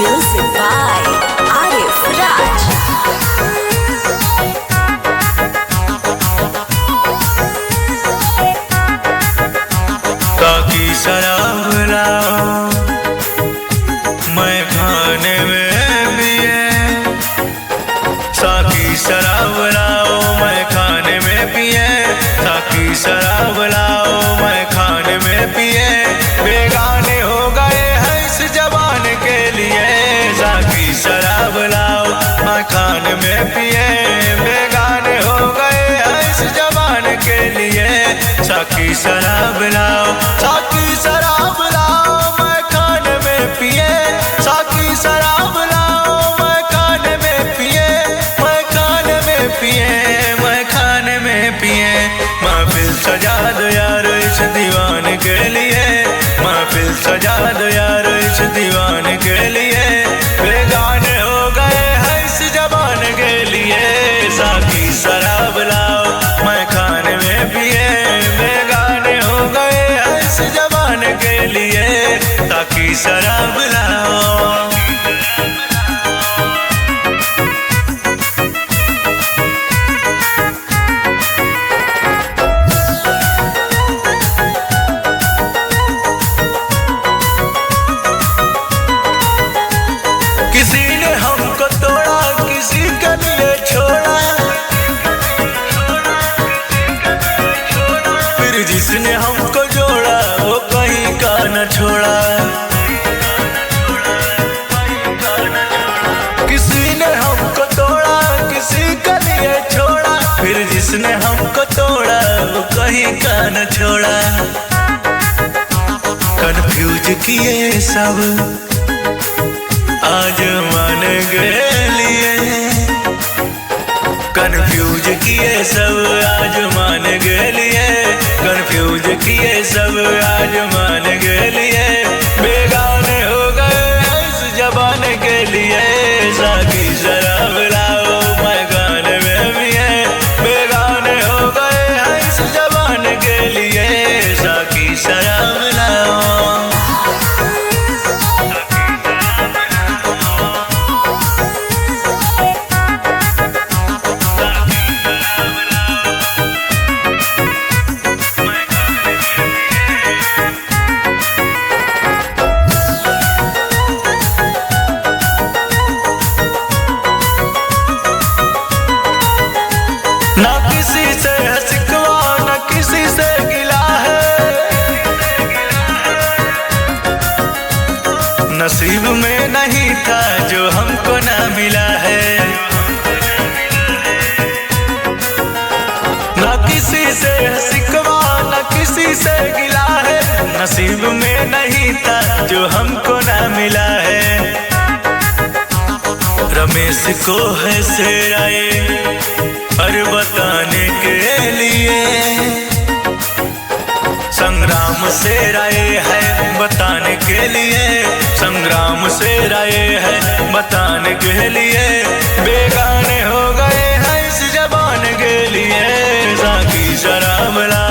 Music by Arif Raj. ताकि शराब लाओ मैं खाने में पिए, ताकि शराब लाओ मैं खाने में पिए, ताकि शराब लाओ मैं खाने में पिए। बेगाने हो गए हैं इस जबान के लिए, ताकि शराब लाओ मैं खाने में पिए। बेगाने हो गए हैं इस जबान के लिए, ताकि शराब लाओ, ताकि शराब लाओ मैं खाने में पिए, ताकि शराब लाओ मैं खाने में पिए, मैं खाने में पिए, मैं खाने में पिए। महफिल सजा दो यार इस दीवाने के लिए, महफिल सजा दो यार इस दीवाने के लिए। बेगाने हो गए हैं इस जबान के लिए, ताकि शराब लाओ मैं खाने में पिए। बेगाने हो गए हैं इस जबान के लिए, ताकि शराब लाओ। किसी ने हमको तोड़ा, किसी के लिए छोड़ा, फिर जिसने हमको जोड़ा वो कहीं का न छोड़ा। किसी ने हमको तोड़ा, किसी के लिए छोड़ा, फिर जिसने हमको तोड़ा वो कहीं का न छोड़ा। कन्फ्यूज किए सब आज मान गए लिए, कन्फ्यूज किए सब आज मान गए लिए, कन्फ्यूज किए सब आज मान गए लिए। बेगाने हो गए इस जबान के लिए, ताकि शराब लाओ मैं खाने में पिए। बेगाने हो गए इस जबान के लिए, ताकि शराब लाओ। ना किसी से है शिकवा, ना किसी से गिला है, नसीब में नहीं था जो हमको ना मिला है। ना किसी से है शिकवा, ना किसी से गिला है, नसीब में नहीं था जो हमको ना मिला है। रमेश को है सेराए और बताने के लिए, संग्राम से राय है बताने के लिए, संग्राम से राय है बताने के लिए। बेगाने हो गए हैं इस जबान के लिए, ताकि शराब ला